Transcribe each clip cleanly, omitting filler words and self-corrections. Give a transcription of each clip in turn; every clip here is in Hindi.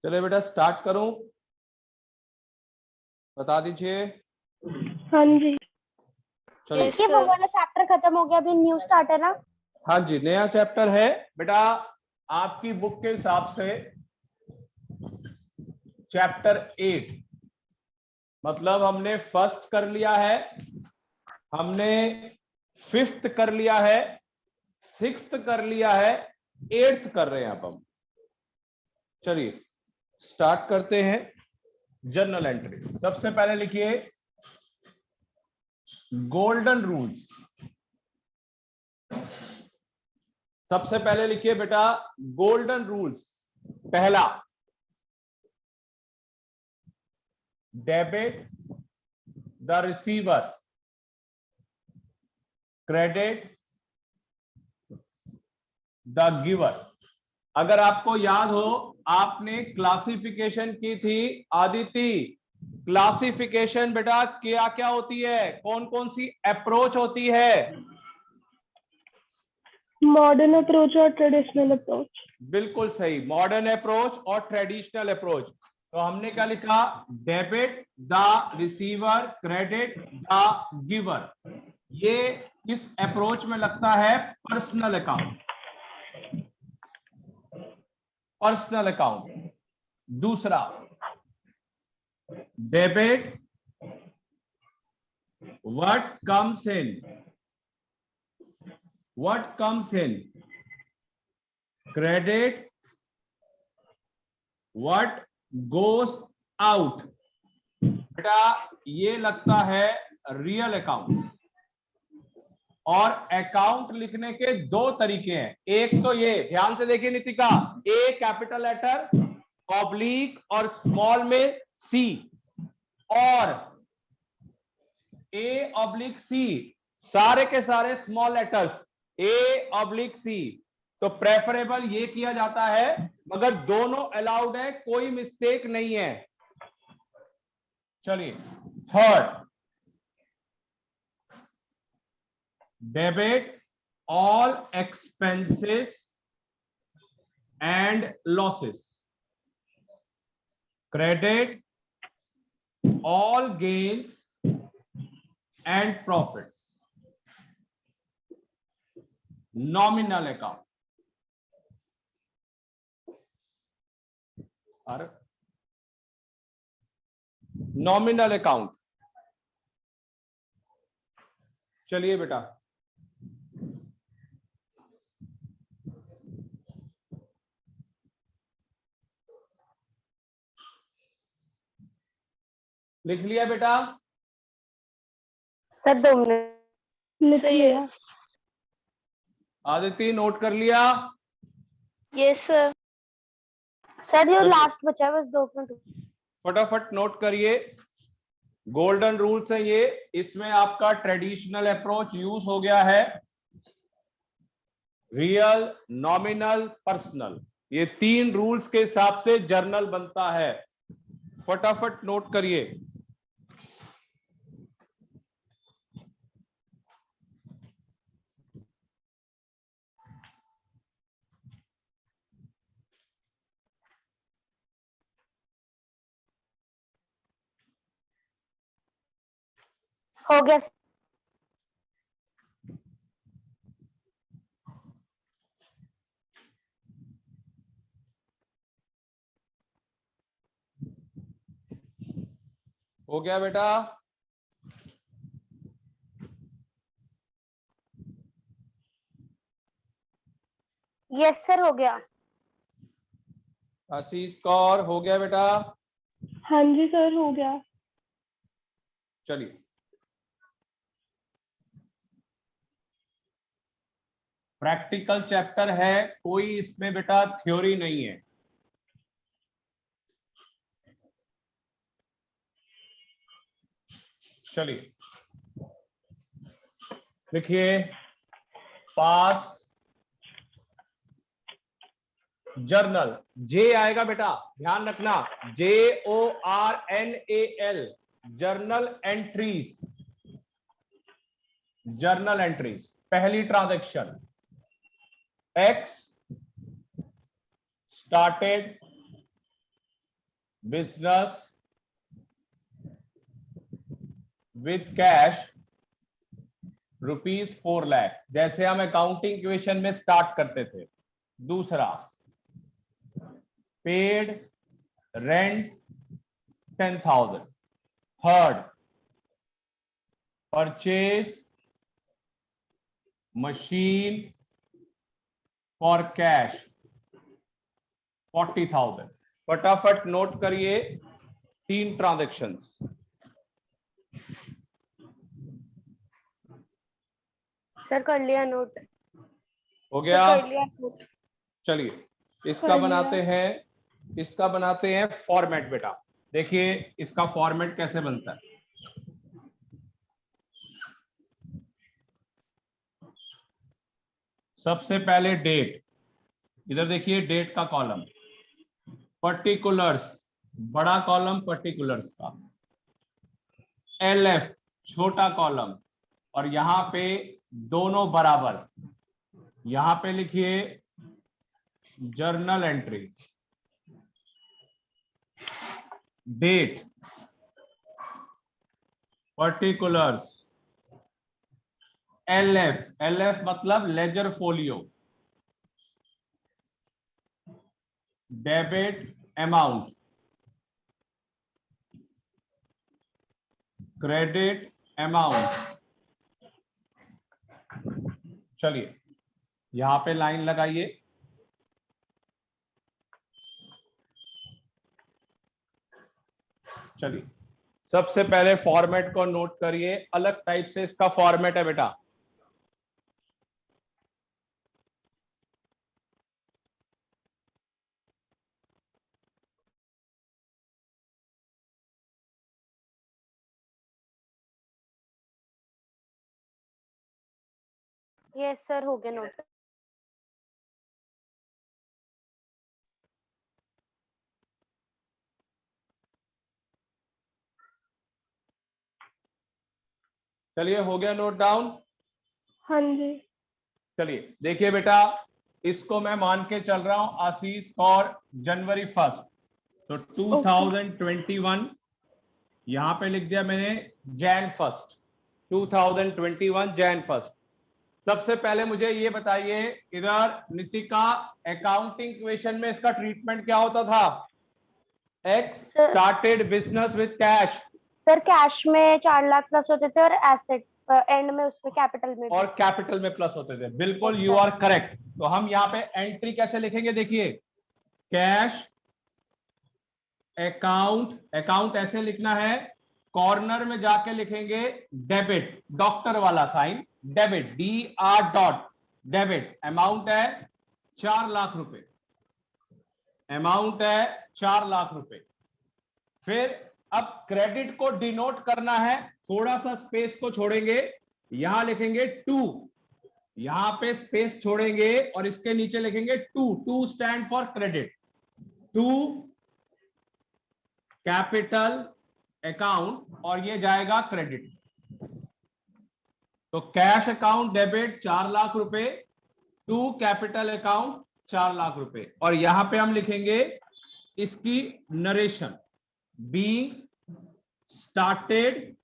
चलिए बेटा स्टार्ट करूं, बता दीजिए। हाँ जी। चलिए ये वो वाला चैप्टर खत्म हो गया, अभी न्यू स्टार्ट है ना? हाँ जी, नया चैप्टर है बेटा। आपकी बुक के हिसाब से चैप्टर 8, मतलब हमने फर्स्ट कर लिया है, हमने फिफ्थ कर लिया है, सिक्स्थ कर लिया है, एट्थ कर रहे हैं अब हम। चलिए स्टार्ट करते हैं। जर्नल एंट्री सबसे पहले लिखिए गोल्डन रूल्स। सबसे पहले लिखिए बेटा गोल्डन रूल्स। पहला, debit the receiver, credit the giver. अगर आपको याद हो, आपने क्लासिफिकेशन की थी आदिति। क्लासिफिकेशन बेटा क्या क्या होती है, कौन कौन सी अप्रोच होती है? मॉडर्न अप्रोच और ट्रेडिशनल अप्रोच। बिल्कुल सही, मॉडर्न अप्रोच और ट्रेडिशनल अप्रोच। तो हमने क्या लिखा? Debit the receiver, credit the giver. ये किस अप्रोच में लगता है? Personal account, personal account. दूसरा, debit what comes in, what comes in, credit what goes out. बेटा ये लगता है रियल अकाउंट। और अकाउंट लिखने के दो तरीके हैं। एक तो ये ध्यान से देखिए Nitika, A capital letter, oblique और स्मॉल में सी, और ए ऑब्लिक सी सारे के सारे small letters, A oblique C. तो प्रेफरेबल ये किया जाता है, मगर दोनों अलाउड है, कोई मिस्टेक नहीं है। चलिए third, debit all expenses and losses, credit all gains and profits. Nominal account, और नॉमिनल अकाउंट। चलिए बेटा लिख लिया बेटा? सर 2 मिनट लिख लिया। आदिति नोट कर लिया? Yes sir. सर जो लास्ट बचा है बस 2 मिनट। फटाफट नोट करिए। गोल्डन रूल्स है ये, इसमें आपका ट्रेडिशनल अप्रोच यूज हो गया है, रियल, नॉमिनल, पर्सनल, ये 3 रूल्स के हिसाब से जर्नल बनता है। फटाफट नोट करिए। हो गया। हो गया बेटा? यस सर हो गया। आशीष कौर हो गया बेटा? हाँ जी सर हो गया। चलिए प्रैक्टिकल चैप्टर है, कोई इसमें बेटा थ्योरी नहीं है। चलिए लिखिए पास जर्नल। जे आएगा बेटा, ध्यान रखना, JORNAL, journal entries. Journal entries, पहली transaction X started business with cash ₹4 lakh, जैसे हम अकाउंटिंग इक्वेशन में स्टार्ट करते थे। दूसरा, paid rent 10,000। Third, purchase machine for cash 40,000। फटाफट नोट करिए 3 ट्रांजैक्शंस। सर कर लिया नोट। हो गया? सर कर लिया नोट। चलिए इसका कर बनाते हैं, इसका बनाते हैं फॉर्मेट। बेटा देखिए इसका फॉर्मेट कैसे बनता है। सबसे पहले डेट, इधर देखिए डेट का कॉलम, पर्टिकुलर्स बड़ा कॉलम पर्टिकुलर्स का, LF छोटा कॉलम, और यहां पे दोनों बराबर। यहां पे लिखिए journal entry, date, particulars, LF मतलब ledger folio, debit amount, credit amount. चलिए यहां पे लाइन लगाइए। चलिए सबसे पहले फॉर्मेट को नोट करिए, अलग टाइप से इसका फॉर्मेट है बेटा। यस सर हो गया नोट। चलिए हो गया नोट डाउन। हाँ जी। चलिए देखिए बेटा, इसको मैं मान के चल रहा हूं आशीष फॉर जनवरी 1, तो 2021 यहां पे लिख दिया मैंने Jan 1, 2021 Jan 1। सबसे पहले मुझे ये बताइए, इधर नितिका अकाउंटिंग इक्वेशन में इसका ट्रीटमेंट क्या होता था? X started business with cash. Sir cash में 4 लाख प्लस होते थे और एसेट एंड में उसमें कैपिटल में और कैपिटल में प्लस होते थे। बिल्कुल Yes, you sir. Are correct. तो हम यहाँ पे एंट्री कैसे लिखेंगे? देखिए कैश अकाउंट, अकाउंट ऐसे लिखना है, कॉर्नर में जाके लिखेंगे डेबिट, डॉक्टर वाला sign, debit, DR dot debit. Amount है 4 लाख रुपए, अमाउंट है 4 लाख रुपए। फिर अब क्रेडिट को डिनोट करना है, थोड़ा सा स्पेस को छोड़ेंगे, यहां लिखेंगे 2, यहां पे स्पेस छोड़ेंगे और इसके नीचे लिखेंगे 2 stand for credit, 2 capital account, और ये जाएगा क्रेडिट। तो कैश अकाउंट डेबिट 4 लाख रुपए, 2 कैपिटल अकाउंट 4 लाख रुपए, और यहां पे हम लिखेंगे इसकी narration, being started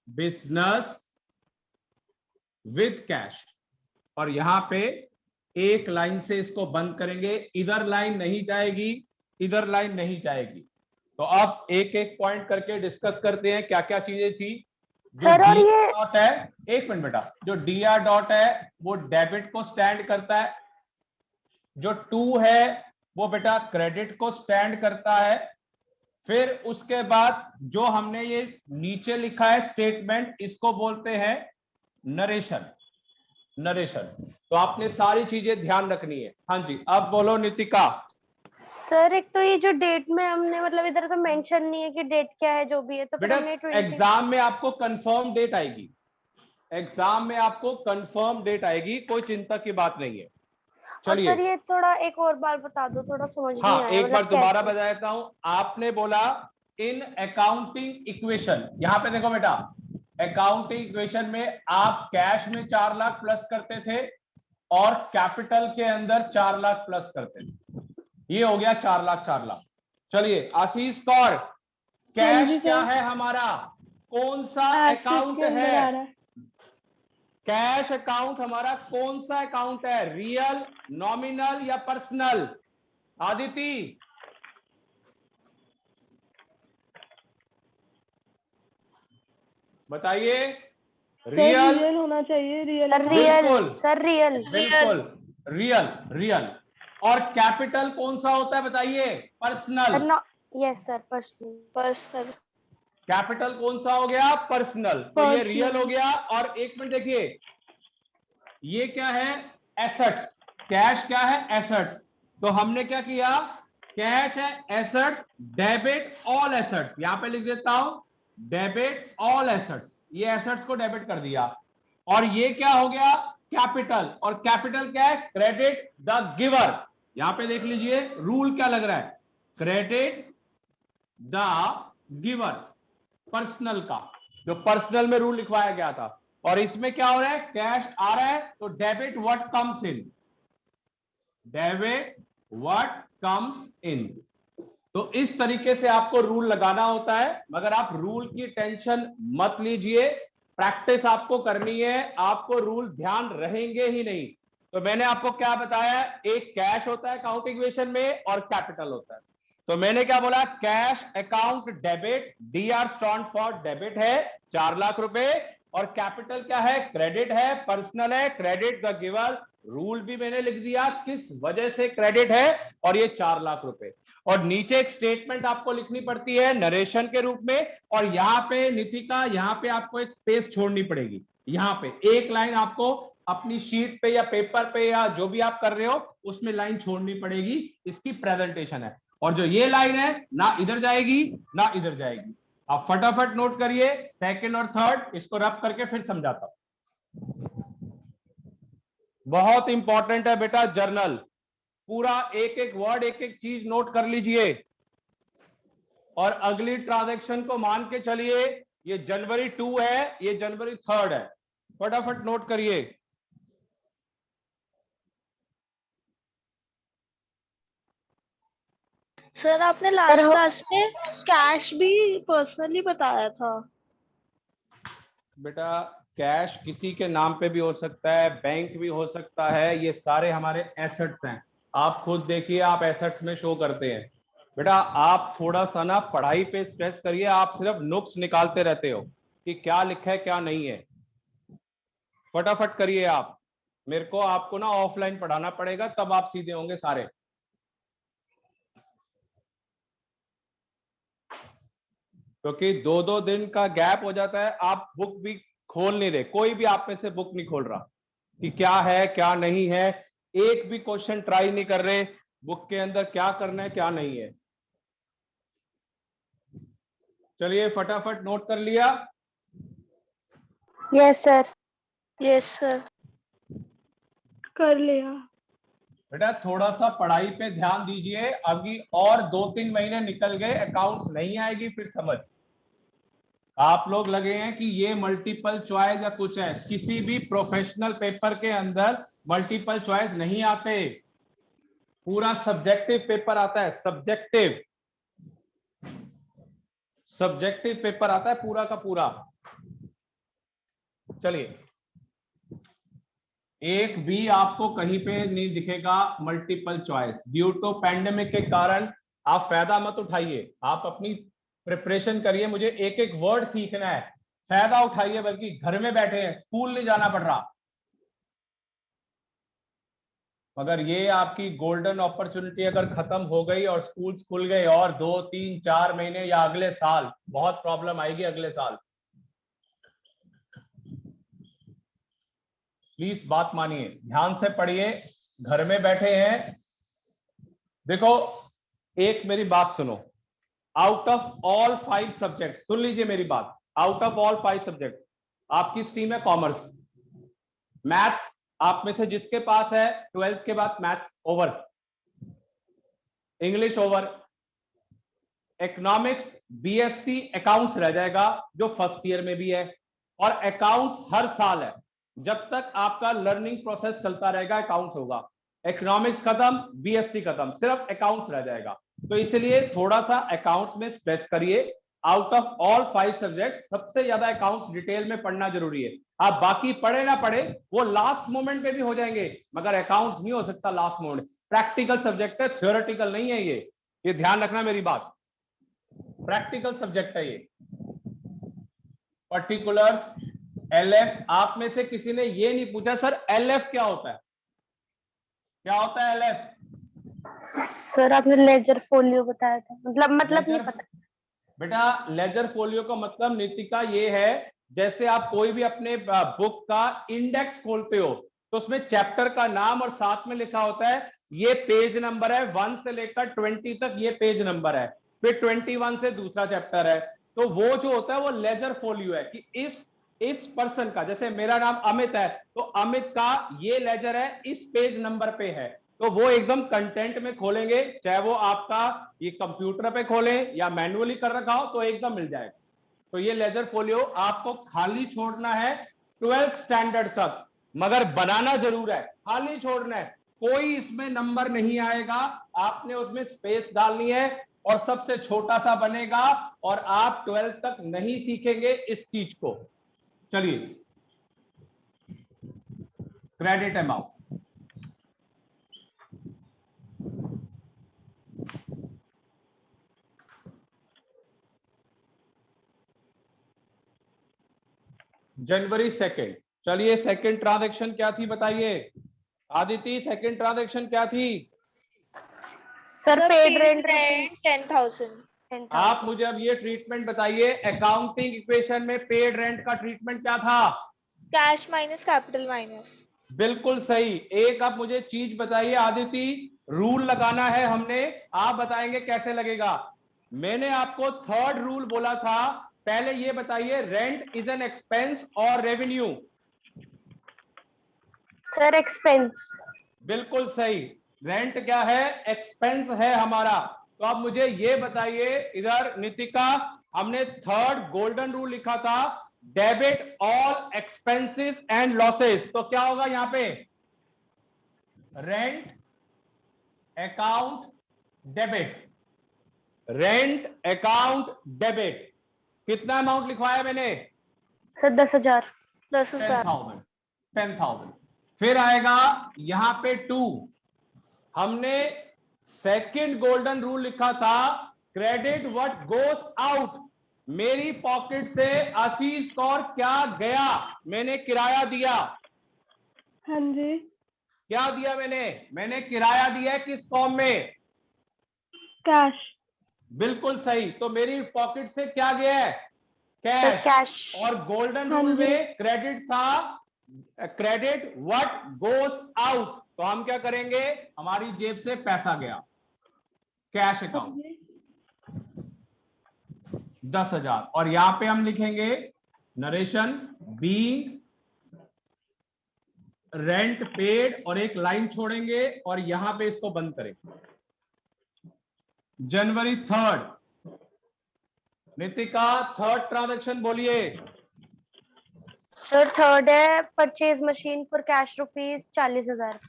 business with cash, और यहां पे एक लाइन से इसको बंद करेंगे, इधर लाइन नहीं जाएगी, इधर लाइन नहीं जाएगी। तो अब एक एक पॉइंट करके डिस्कस करते हैं क्या क्या चीजें थी। जो सर और ये डॉट है, एक मिनट बेटा, जो DR डॉट है वो डेबिट को स्टैंड करता है, जो 2 है वो बेटा क्रेडिट को स्टैंड करता है। फिर उसके बाद जो हमने ये नीचे लिखा है स्टेटमेंट, इसको बोलते हैं नरेशन, नरेशन। तो आपने सारी चीजें ध्यान रखनी है। हाँ जी, अब बोलो नितिका। सर एक तो ये जो डेट में हमने मतलब इधर तो मेंशन नहीं है कि डेट क्या है, जो भी है, तो फिर बेटा हमने 20 एग्जाम में आपको कंफर्म डेट आएगी, एग्जाम में आपको कंफर्म डेट आएगी, कोई चिंता की बात नहीं है। और चलिए सर ये थोड़ा एक और बार बता दो, थोड़ा समझ नहीं हाँ, आया एक बार मतलब दोबारा कैसे। बता देता हूं। आपने बोला इन अकाउंटिंग इक्वेशन, यहां पे देखो बेटा, अकाउंटिंग इक्वेशन में आप कैश में 4 लाख प्लस करते थे और कैपिटल के अंदर 4 लाख प्लस करते थे। ये हो गया 4 लाख 4 लाख। चलिए आशीष कौर, कैश क्या है हमारा, कौन सा अकाउंट है, कैश अकाउंट हमारा कौन सा अकाउंट है, रियल, नॉमिनल या पर्सनल? आदिति बताइए। रियल होना चाहिए, रियल। सर रियल, बिल्कुल सर रियल। बिल्कुल रियल रियल। और कैपिटल कौन सा होता है बताइए? पर्सनल। Yes sir, personal. बस सर। कैपिटल कौन सा हो गया? पर्सनल। तो ये रियल हो गया। और एक मिनट देखिए, ये क्या है? एसेट्स। कैश क्या है? एसेट्स। तो हमने क्या किया? कैश है एसेट्स, डेबिट ऑल एसेट्स। यहां पे लिख देता हूं डेबिट ऑल एसेट्स, ये एसेट्स को डेबिट कर दिया। और ये क्या हो गया? कैपिटल। और कैपिटल क्या है? Credit the giver. यहां पे देख लीजिए रूल क्या लग रहा है, क्रेडिट द गिवर, पर्सनल का, जो पर्सनल में रूल लिखवाया गया था। और इसमें क्या हो रहा है? कैश आ रहा है तो debit what comes in, debit what comes इन। तो इस तरीके से आपको रूल लगाना होता है, मगर आप रूल की टेंशन मत लीजिए, प्रैक्टिस आपको करनी है, आपको रूल ध्यान रहेंगे ही नहीं। तो मैंने आपको क्या बताया, एक कैश होता है अकाउंट इक्वेशन में और कैपिटल होता है। तो मैंने क्या बोला? Cash account debit, DR stand for debit है 4 लाख रुपए, और कैपिटल क्या है? क्रेडिट है, पर्सनल है, क्रेडिट द गिवर। रूल भी मैंने लिख दिया किस वजह से क्रेडिट है, और ये 4 लाख रुपए। और नीचे एक स्टेटमेंट आपको लिखनी पड़ती है नरेशन के रूप में, और यहां पे नितिका, यहां पे आपको एक स्पेस छोड़नी पड़ेगी। यहां पे एक लाइन आपको अपनी शीट पे या पेपर पे या जो भी आप कर रहे हो उसमें लाइन छोड़नी पड़ेगी, इसकी प्रेजेंटेशन है। और जो ये लाइन है ना इधर जाएगी ना इधर जाएगी। आप फटाफट नोट करिए, सेकंड और थर्ड, इसको रब करके फिर समझाता हूं। बहुत इंपॉर्टेंट है बेटा जर्नल, पूरा एक एक वर्ड एक एक चीज नोट कर लीजिए। और अगली ट्रांजैक्शन को मान के चलिए, ये जनवरी 2 है, ये जनवरी 3 है, फटाफट नोट करिए। सर आपने लास्ट क्लास में कैश भी पर्सनली बताया था। बेटा कैश किसी के नाम पे भी हो सकता है, बैंक भी हो सकता है, ये सारे हमारे एसेट्स हैं। आप खुद देखिए, आप एसेट्स में शो करते हैं। बेटा आप थोड़ा सा ना पढ़ाई पे स्ट्रेस करिए, आप सिर्फ नुक्स निकालते रहते हो कि क्या लिखा है क्या नहीं है। फटाफट करिए आप, मेरे को आपको ना ऑफलाइन पढ़ाना पड़ेगा, तब आप सीधे होंगे सारे। क्योंकि 2-2 दिन का गैप हो जाता है, आप बुक भी खोल नहीं रहे, कोई भी आप में से बुक नहीं खोल रहा कि क्या है क्या नहीं है, एक भी क्वेश्चन ट्राई नहीं कर रहे बुक के अंदर क्या करना है क्या नहीं है। चलिए फटाफट नोट कर लिया? Yes sir. Yes sir. कर लिया। बेटा थोड़ा सा पढ़ाई पे ध्यान दीजिए, अभी और 2-3 महीने निकल गए, अकाउंट्स नहीं आएगी फिर समझ। आप लोग लगे हैं कि ये मल्टीपल चॉइस या कुछ है, किसी भी प्रोफेशनल पेपर के अंदर मल्टीपल चॉइस नहीं आते, पूरा सब्जेक्टिव पेपर आता है, सब्जेक्टिव पेपर आता है पूरा का पूरा। चलिए, एक भी आपको कहीं पे नहीं दिखेगा multiple choice. Due to pandemic के कारण आप फायदा मत उठाइए, आप अपनी प्रिपरेशन करिए, मुझे एक एक वर्ड सीखना है, फायदा उठाइए, बल्कि घर में बैठे हैं, स्कूल नहीं जाना पड़ रहा। मगर ये आपकी गोल्डन अपॉर्चुनिटी अगर खत्म हो गई और स्कूल्स खुल गए और 2-3-4 महीने या अगले साल बहुत प्रॉब्लम आएगी। अगले साल प्लीज बात मानिए, ध्यान से पढ़िए, घर में बैठे हैं। देखो एक मेरी बात सुनो, आउट ऑफ ऑल 5 सब्जेक्ट, सुन लीजिए मेरी बात, आउट ऑफ ऑल 5 सब्जेक्ट आपकी स्ट्रीम है कॉमर्स। मैथ्स आप में से जिसके पास है 12th के बाद maths over, English over, economics BSc accounts रह जाएगा जो फर्स्ट ईयर में भी है, और अकाउंट्स हर साल है, जब तक आपका लर्निंग प्रोसेस चलता रहेगा अकाउंट्स होगा। इकोनॉमिक्स खत्म, बीएसटी खत्म, सिर्फ अकाउंट्स रह जाएगा। तो इसलिए थोड़ा सा अकाउंट्स में स्ट्रेस करिए। आउट ऑफ ऑल 5 सब्जेक्ट सबसे ज्यादा अकाउंट्स डिटेल में पढ़ना जरूरी है। आप बाकी पढ़े ना पढ़े, वो लास्ट मोमेंट पे भी हो जाएंगे, मगर अकाउंट्स नहीं हो सकता लास्ट मोमेंट। प्रैक्टिकल सब्जेक्ट है, थ्योरेटिकल नहीं है। ये ध्यान रखना मेरी बात, प्रैक्टिकल सब्जेक्ट है ये। Particulars, LF. आप में से किसी ने ये नहीं पूछा सर एलएफ क्या होता है? क्या होता है एलएफ? सर आपने लेजर फोलियो बताया था, मतलब नहीं पता। बेटा लेजर फोलियो का मतलब नितिका ये है, जैसे आप कोई भी अपने बुक का इंडेक्स खोलते हो तो उसमें चैप्टर का नाम और साथ में लिखा होता है ये पेज नंबर है, 1 से लेकर 20 तक ये पेज नंबर है, फिर 21 से दूसरा चैप्टर है। तो वो जो होता है वो लेजर फोलियो है कि इस पर्सन का, जैसे मेरा नाम अमित है तो अमित का ये लेजर है, इस पेज नंबर पे है। तो वो एकदम कंटेंट में खोलेंगे, चाहे वो आपका ये कंप्यूटर पे खोलें या मैन्युअली कर रखा हो तो एकदम मिल जाएगा। तो ये लेजर फोलियो आपको खाली छोड़ना है 12th स्टैंडर्ड तक, मगर बनाना जरूर है, खाली छोड़ना है, कोई इसमें नंबर नहीं आएगा, आपने उसमें स्पेस डालनी है और सबसे छोटा सा बनेगा और आप 12th तक नहीं सीखेंगे इस चीज को। चलिए, क्रेडिट अमाउंट। जनवरी 2, चलिए सेकंड ट्रांजैक्शन क्या थी बताइए आदिति, सेकंड ट्रांजैक्शन क्या थी? Sir paid rent 10,000। आप मुझे अब ये ट्रीटमेंट बताइए, अकाउंटिंग इक्वेशन में पेड रेंट का ट्रीटमेंट क्या था? Cash minus capital minus. बिल्कुल सही। एक अब मुझे चीज बताइए आदिति, रूल लगाना है हमने, आप बताएंगे कैसे लगेगा। मैंने आपको थर्ड रूल बोला था, पहले ये बताइए रेंट इज एन एक्सपेंस और रेवेन्यू? Sir expense. बिल्कुल सही, रेंट क्या है? एक्सपेंस है हमारा। तो अब मुझे ये बताइए, इधर नितिका, हमने थर्ड गोल्डन रूल लिखा था, debit all expenses and losses. तो क्या होगा यहां पे? Rent account debit, rent account debit. कितना अमाउंट लिखवाया मैंने? सर 10,000। 10,000। 10,000। फिर आएगा यहां पे 2, हमने सेकंड गोल्डन रूल लिखा था, क्रेडिट व्हाट गोस आउट। मेरी पॉकेट से आशीष कौर क्या गया? मैंने किराया दिया। हाँ जी। क्या दिया मैंने किराया दिया है, किस फॉर्म में? कैश। बिल्कुल सही। तो मेरी पॉकेट से क्या गया है? Sir cash. कैश। और गोल्डन हाँ रूल जी। में क्रेडिट था, क्रेडिट व्हाट गोस आउट। तो हम क्या करेंगे, हमारी जेब से पैसा गया, कैश हाँ अकाउंट जी। 10,000। और यहां पे हम लिखेंगे नरेशन बीइंग रेंट पेड और एक लाइन छोड़ेंगे और यहां पे इसको बंद करेंगे। जनवरी 3, नितिका थर्ड ट्रांजैक्शन बोलिए। सर थर्ड है purchase machine for cash rupees 40,000।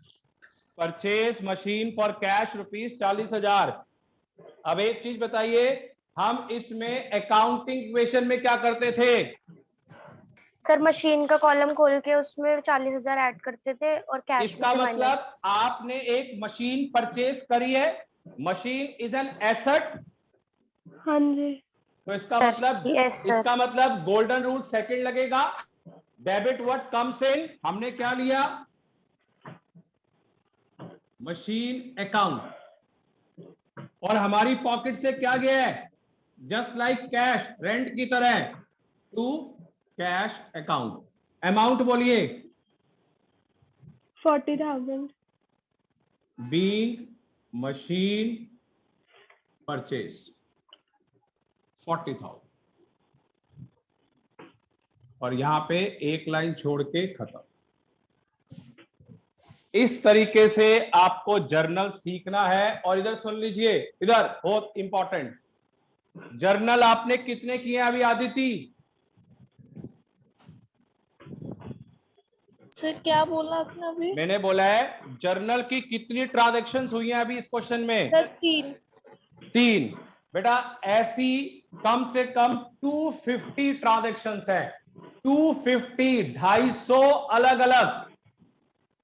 Purchase machine for cash rupees 40,000। अब एक चीज बताइए, हम इसमें अकाउंटिंग इक्वेशन में क्या करते थे? सर मशीन का कॉलम खोल के उसमें 40,000 ऐड करते थे और कैश इसका में मतलब माइनस। आपने एक मशीन परचेज करी है, मशीन इज एन एसेट। हाँ जी। तो इसका सर मतलब, yes sir. Golden rule second लगेगा, डेबिट व्हाट कम्स इन। हमने क्या लिया? Machine account. और हमारी पॉकेट से क्या गया है? जस्ट लाइक कैश, रेंट की तरह, टू कैश अकाउंट। अमाउंट बोलिए। 40,000। Being machine purchase 40,000। और यहां पे एक लाइन छोड़ के खत्म। इस तरीके से आपको जर्नल सीखना है। और इधर सुन लीजिए, इधर बहुत इंपॉर्टेंट, जर्नल आपने कितने किए अभी आदिति? सर क्या बोला आपने अभी? मैंने बोला है जर्नल की कितनी ट्रांजैक्शंस हुई हैं अभी इस क्वेश्चन में? सर 3। 3। बेटा ऐसी कम से कम 250 ट्रांजैक्शंस है। 250, 250 अलग अलग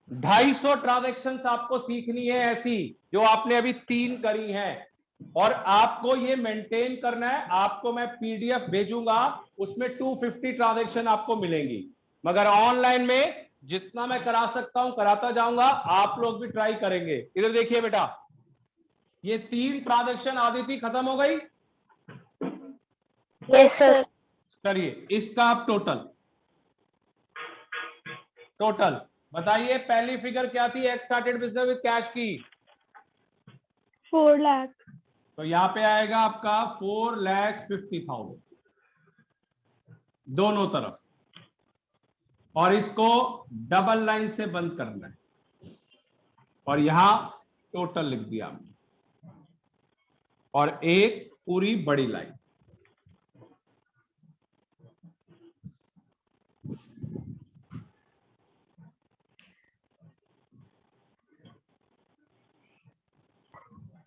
250 ट्रांजैक्शंस आपको सीखनी है ऐसी, जो आपने अभी 3 करी हैं। और आपको ये मेंटेन करना है। आपको मैं पीडीएफ भेजूंगा, उसमें 250 ट्रांजैक्शन आपको मिलेंगी। मगर ऑनलाइन में जितना मैं करा सकता हूं कराता जाऊंगा, आप लोग भी ट्राई करेंगे। इधर देखिए बेटा, ये 3 ट्रांजैक्शन आदिति खत्म हो गई। Yes sir. चलिए इसका आप टोटल बताइए। पहली फिगर क्या थी x started business with cash की? 4 लाख। तो यहां पे आएगा आपका 4,50,000 दोनों तरफ, और इसको डबल लाइन से बंद करना है, और यहां टोटल लिख दिया हमने, और एक पूरी बड़ी लाइन।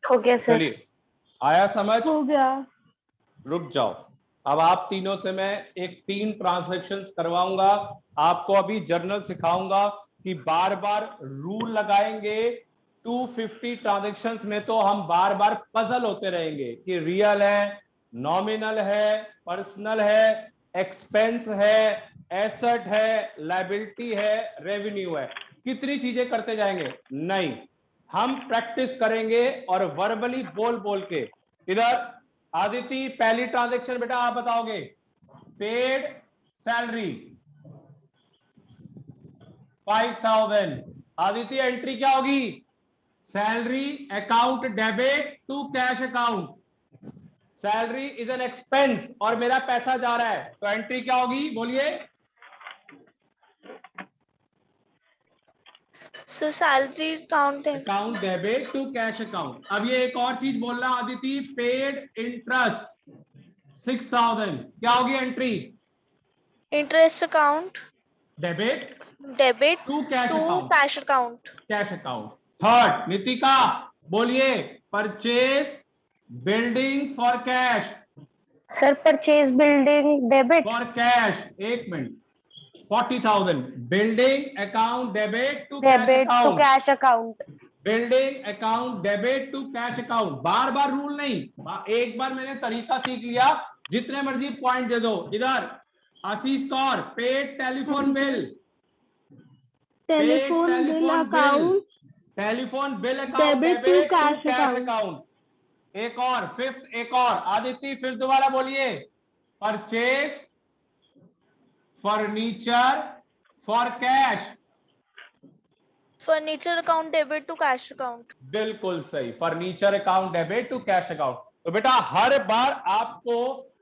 हो गया सर। चलिए आया समझ? हो गया। रुक जाओ, अब आप तीनों से मैं एक 3 ट्रांजैक्शंस करवाऊंगा। आपको अभी जर्नल सिखाऊंगा कि बार बार रूल लगाएंगे। 250 ट्रांजैक्शंस में तो हम बार बार पजल होते रहेंगे कि रियल है, नॉमिनल है, पर्सनल है, एक्सपेंस है, एसेट है, लायबिलिटी है, रेवेन्यू है। कितनी चीजें करते जाएंगे? नहीं, हम प्रैक्टिस करेंगे और वर्बली बोल बोल के। इधर आदिति पहली ट्रांजैक्शन बेटा आप बताओगे। Paid salary 5,000। आदिति एंट्री क्या होगी? Salary account debit to cash account. Salary is an expense और मेरा पैसा जा रहा है, तो एंट्री क्या होगी बोलिए? सर सैलरी काउंट है। Account debit to cash account. अब ये एक और चीज बोल रहा आदिति, पेड इंटरेस्ट 6,000, क्या होगी entry? Interest account debit debit to cash to account. Cash account. Cash account. Third Nitika बोलिए, purchase building for cash. Sir purchase building debit. For cash, एक minute, 40,000 building account debit to cash debit to account. Cash account. Building account debit to cash account. बार बार रूल नहीं, एक बार मैंने तरीका सीख लिया, जितने मर्जी पॉइंट दे दो। इधर Ashish Kaur, paid telephone bill, telephone bill account telephone bill account debit to debit to cash cash account. Account. एक और फिफ्थ, एक और आदित्य फिर दोबारा बोलिए, purchase furniture for cash. Furniture account debit to cash account. बिल्कुल सही, furniture account debit to cash account. तो बेटा हर बार आपको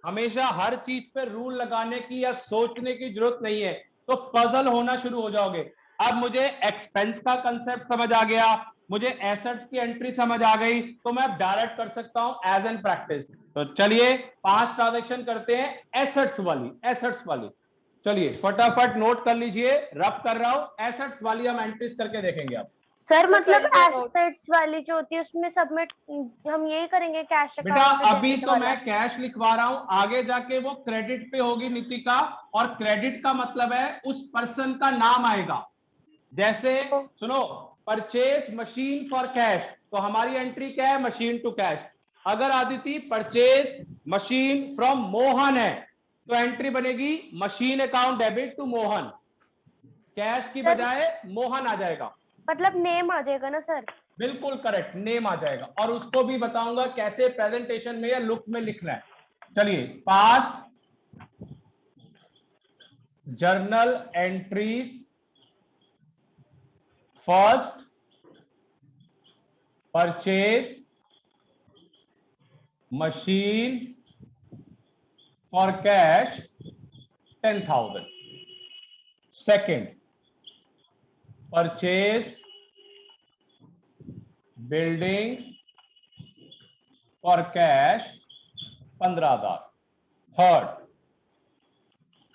हमेशा हर चीज पे रूल लगाने की या सोचने की जरूरत नहीं है, तो पजल होना शुरू हो जाओगे। अब मुझे एक्सपेंस का कंसेप्ट समझ आ गया, मुझे एसेट्स की एंट्री समझ आ गई, तो मैं डायरेक्ट कर सकता हूं एज एन प्रैक्टिस। तो चलिए 5 ट्रांजैक्शन करते हैं एसेट्स वाली। चलिए फटाफट नोट कर लीजिए, रब कर रहा हूं, एसेट्स वाली हम एंट्रीज करके देखेंगे। अब सर तो मतलब कर लिया नोट। एसेट्स वाली जो होती है उसमें सबमिट हम यही करेंगे, कैश बेटा अकाउंट अभी डेबिट तो वाला। मैं कैश लिखवा रहा हूं, आगे जाके वो क्रेडिट पे होगी नितिका, और क्रेडिट का मतलब है उस पर्सन का नाम आएगा। जैसे सुनो, परचेज मशीन फॉर कैश, तो हमारी एंट्री क्या है? Machine to cash. अगर Aditi purchase machine from Mohan है, तो एंट्री बनेगी machine account debit to Mohan. Cash की सर बजाय मोहन आ जाएगा। मतलब नेम आ जाएगा ना सर? बिल्कुल करेक्ट, नेम आ जाएगा, और उसको भी बताऊंगा कैसे प्रेजेंटेशन में या लुक में लिखना है। चलिए पास journal entries first, purchase machine for cash 10,000। Second, purchase building for cash 15,000। Third,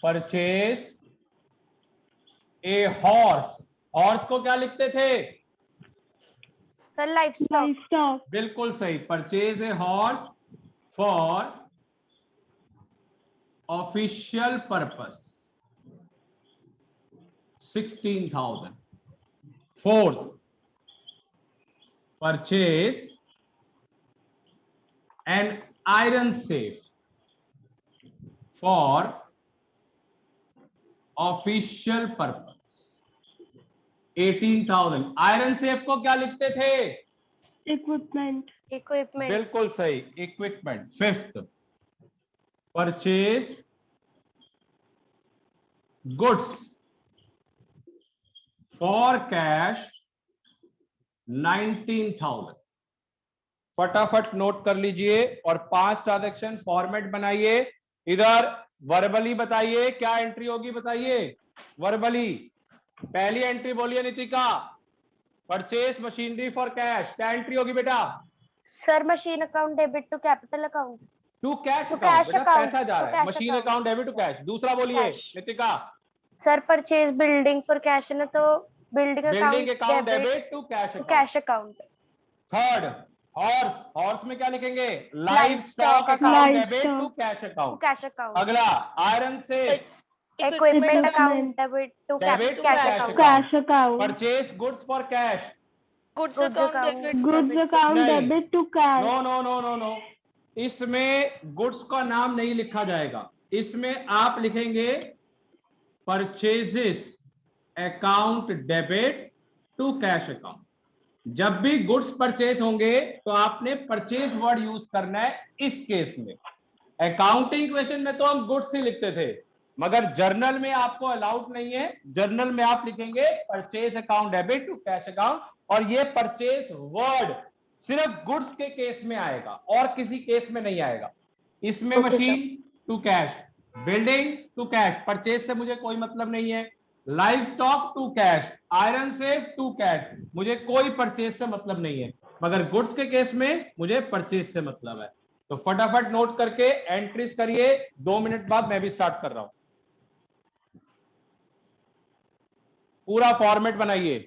purchase a horse, horse को क्या लिखते थे? Sir life stock. लाइवस्टॉक। बिल्कुल सही, purchase a horse for official purpose 16,000. Fourth, purchase an iron safe for official purpose 18,000. Iron safe को क्या लिखते थे? इक्विपमेंट। इक्विपमेंट। बिल्कुल सही, equipment. Fifth, purchase goods for cash 19,000. फटाफट नोट कर लीजिए और 5 ट्रांजैक्शन फॉर्मेट बनाइए. इधर वर्बली बताइए क्या एंट्री होगी, बताइए वर्बली. पहली एंट्री बोलिए Nitika. Purchase machinery for cash, क्या एंट्री होगी बेटा? Sir machine account debit to capital account. To cash to account, cash बेटा अकाउंट। पैसा जा टू रहा है. Cash machine account. Account debit to cash. दूसरा बोलिए cash. Nitika. Sir purchase building for cash है ना, तो building building account account debit debit to cash to account. Cash account. Third, horse, horse में क्या लिखेंगे? Live live stock stock account live debit to stock. Cash to account. Cash account. अगला, iron safe equipment account account debit to debit to cash cash account. Cash account. Purchase goods for cash. goods goods account account debit goods account नहीं. Debit to cash. No no no no no, इसमें गुड्स का नाम नहीं लिखा जाएगा. इसमें आप लिखेंगे purchases account debit to cash account. जब भी गुड्स परचेज होंगे तो आपने परचेज वर्ड यूज करना है. इस केस में अकाउंटिंग क्वेश्चन में तो हम गुड्स ही लिखते थे, मगर जर्नल में आपको अलाउड नहीं है. जर्नल में आप लिखेंगे purchase account debit to cash account, और ये परचेज वर्ड सिर्फ गुड्स के केस में आएगा और किसी केस में नहीं आएगा. इसमें Okay, machine to cash, building to cash, purchase से मुझे कोई मतलब नहीं है. Livestock to cash, iron safe to cash, मुझे कोई परचेज से मतलब नहीं है, मगर गुड्स के केस में मुझे परचेज से मतलब है. तो फटाफट नोट करके एंट्रीज करिए. 2 मिनट बाद मैं भी स्टार्ट कर रहा हूं. पूरा फॉर्मेट बनाइए.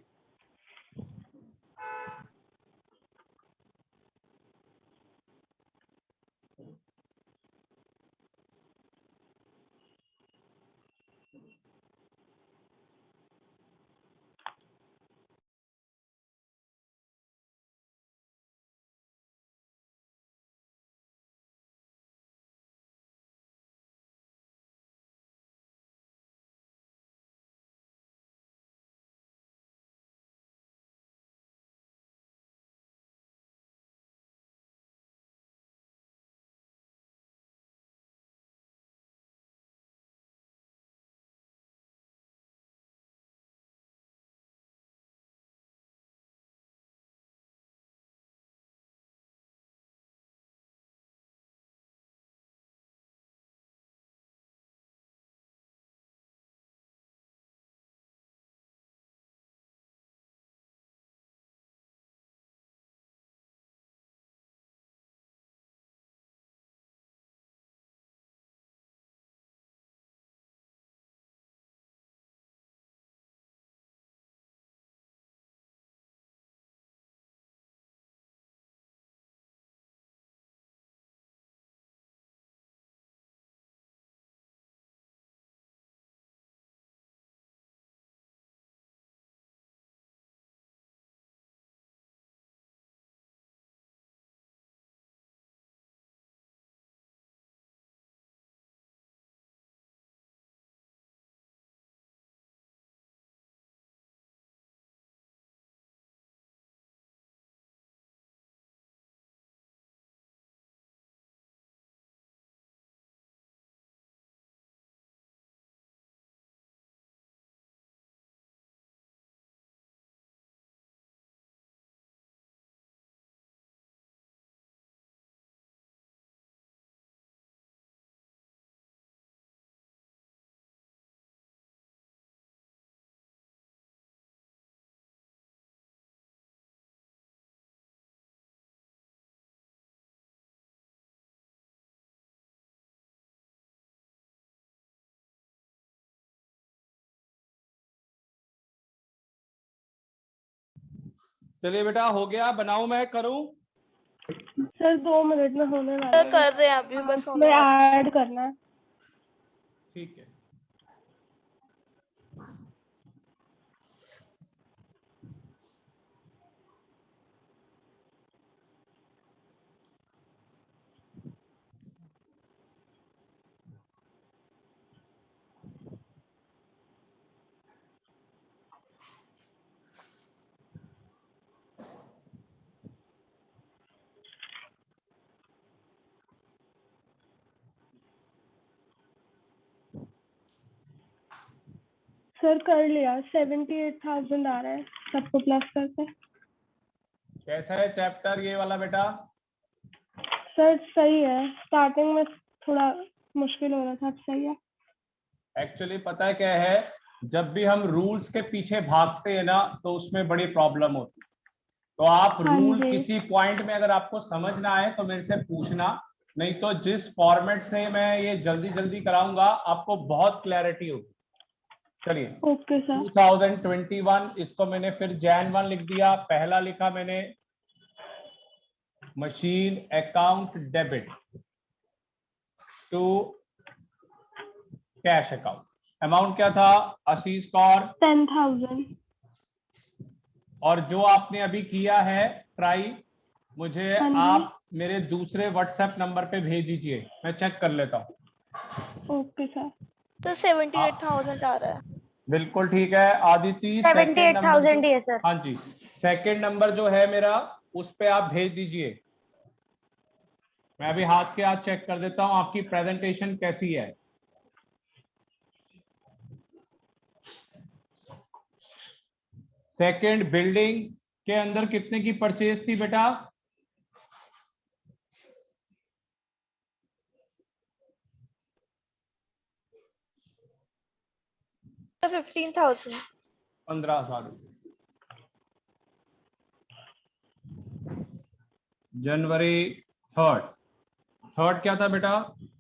चलिए बेटा, हो गया, बनाऊं मैं, करूं? सर 2 मिनट में होने वाला सर है। कर रहे हैं अभी, बस होने मैं वाला है। ऐड करना है। ठीक है। सर कर लिया, 78,000 आ रहा है सबको प्लस करके। कैसा है चैप्टर ये वाला बेटा? सर सही है, स्टार्टिंग में थोड़ा मुश्किल हो रहा था, अब सही है। एक्चुअली पता है क्या है, जब भी हम रूल्स के पीछे भागते हैं ना तो उसमें बड़ी प्रॉब्लम होती है। तो आप हाँ रूल जी। किसी पॉइंट में अगर आपको समझ ना आए तो मेरे से पूछना, नहीं तो जिस फॉर्मेट से मैं ये जल्दी जल्दी कराऊंगा आपको बहुत क्लैरिटी होगी। चलिए, ओके सर। 2021, इसको मैंने फिर Jan 1 लिख दिया। पहला लिखा मैंने machine account debit to cash account. Amount क्या था आशीष कौर? 10,000। और जो आपने अभी किया है ट्राई, मुझे हाँ जी। आप मेरे दूसरे व्हाट्सएप नंबर पे भेज दीजिए, मैं चेक कर लेता हूँ। Okay sir. तो 78,000 आ रहा है। बिल्कुल ठीक है आदिति। सेकंड नंबर 78,000 ही है सर। हाँ जी, सेकंड नंबर जो है मेरा, उस पे आप भेज दीजिए। मैं अभी हाथ के हाथ चेक कर देता हूं आपकी प्रेजेंटेशन कैसी है। सेकंड, बिल्डिंग के अंदर कितने की परचेज थी बेटा? तो 15,000। 15,000 रुपये। जनवरी थर्ड, थर्ड क्या था बेटा?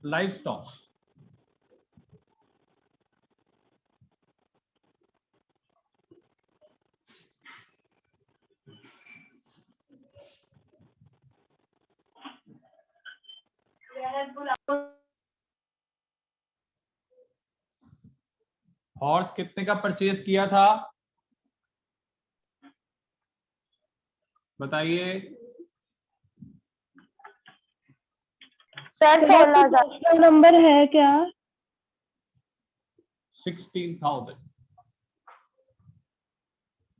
Life stock. हॉर्स कितने का परचेज किया था बताइए? सर 16,000। नंबर है क्या? 16,000।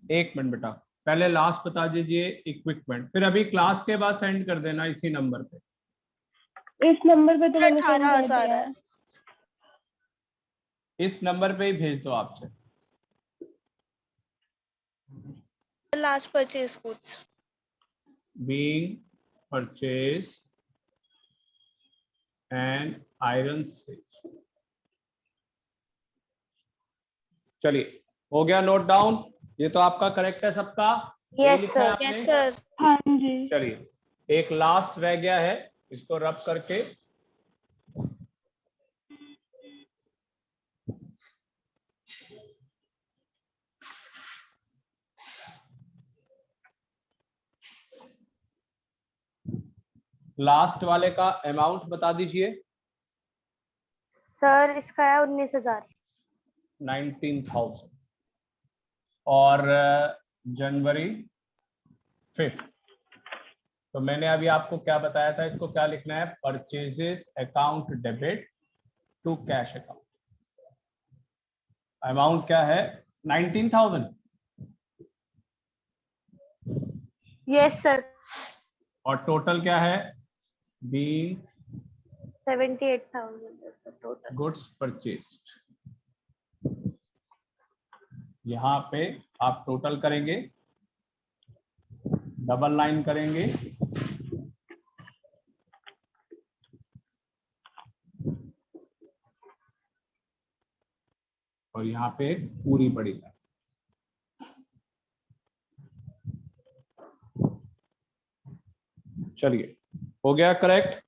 एक मिनट बेटा, पहले लास्ट बता दीजिए इक्विपमेंट, फिर अभी क्लास के बाद सेंड कर देना इसी नंबर पे। इस नंबर पे तो मैंने सेंड कर 18,000 दिया है। है। इस नंबर पे ही भेज दो आपसे। Last purchase goods being purchased and iron sage। चलिए, हो गया नोट डाउन? ये तो आपका करेक्ट है सबका? यही यस लिखा है सर। आपने? Yes sir. हाँ जी। चलिए, एक लास्ट रह गया है, इसको रब करके लास्ट वाले का अमाउंट बता दीजिए। सर इसका है 19,000। 19,000। और जनवरी 5th, तो मैंने अभी आपको क्या बताया था, इसको क्या लिखना है? Purchases account debit to cash account. Amount क्या है? 19,000। Yes sir. और टोटल क्या है? Being 78,000 total. Goods purchased. यहां पे आप टोटल करेंगे, डबल लाइन करेंगे, और यहाँ पे पूरी बड़ी लाइन। चलिए, हो गया करेक्ट?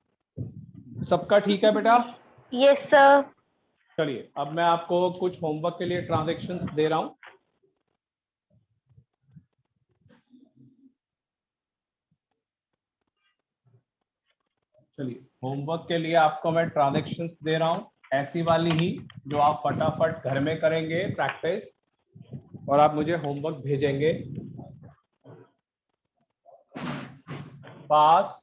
सबका ठीक है बेटा? Yes sir. चलिए, अब मैं आपको कुछ होमवर्क के लिए ट्रांजैक्शंस दे रहा हूं। चलिए, होमवर्क के लिए आपको मैं ट्रांजैक्शंस दे रहा हूं, ऐसी वाली ही जो आप फटाफट घर में करेंगे प्रैक्टिस, और आप मुझे होमवर्क भेजेंगे। Pass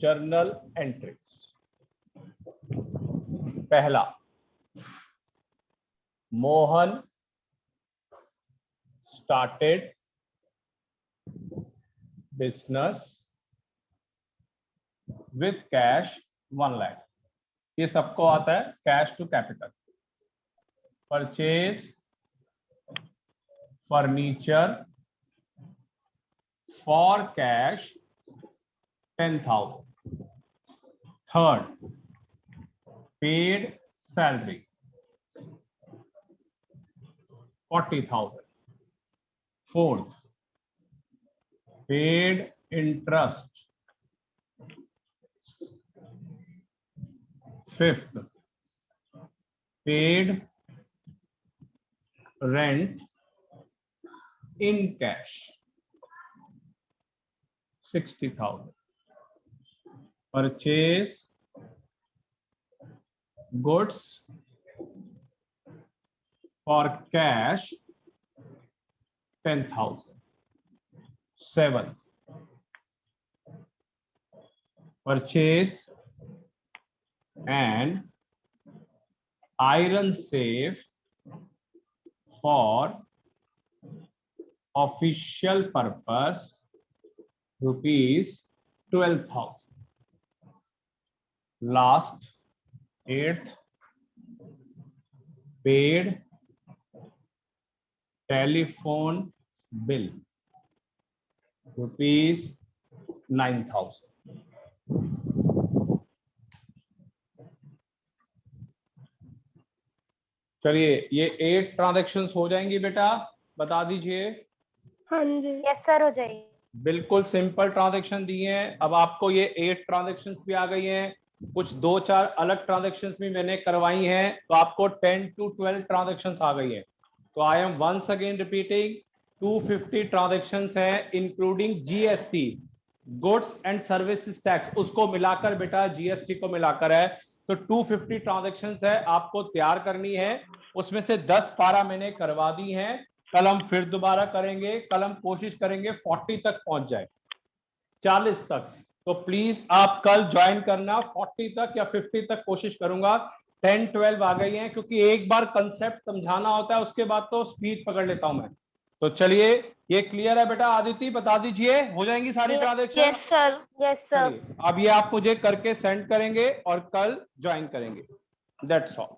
journal entries. पहला, Mohan started business with cash 1 lakh. ये सबको आता है, cash to capital. Purchase furniture for cash 10,000। Third, paid salary 40,000। Fourth, paid interest। Fifth, paid rent in cash 60,000। Purchase goods for cash 10,000। Seventh, purchase an iron safe for official purpose ₹12,000। Last, eighth, paid telephone bill ₹9,000। चलिए, ये 8 ट्रांजैक्शंस हो जाएंगी बेटा, बता दीजिए। हाँ जी। यस सर, हो जाएगी। बिल्कुल सिंपल ट्रांजैक्शन दिए हैं। अब आपको ये 8 ट्रांजैक्शंस भी आ गई हैं, कुछ 2-4 अलग ट्रांजैक्शंस भी मैंने करवाई हैं, तो आपको 10 to 12 ट्रांजैक्शंस आ गई हैं। तो I am once again repeating, 250 transactions हैं including GST, goods and services tax, उसको मिलाकर बेटा, जीएसटी को मिलाकर है। तो 250 ट्रांजैक्शंस है, आपको तैयार करनी है। उसमें से 10-12 मैंने करवा दी हैं, कल हम फिर दोबारा करेंगे। कल हम कोशिश करेंगे 40 तक पहुंच जाए, 40 तक। तो प्लीज आप कल ज्वाइन करना, 40 तक या 50 तक कोशिश करूंगा। 10-12 आ गई हैं, क्योंकि एक बार कंसेप्ट समझाना होता है, उसके बाद तो स्पीड पकड़ लेता हूं मैं। तो चलिए, ये क्लियर है बेटा? आदिति बता दीजिए, हो जाएंगी सारी transaction? Yes sir. Yes sir. चलिए, अब ये आप मुझे करके सेंड करेंगे और कल ज्वाइन करेंगे। That's all.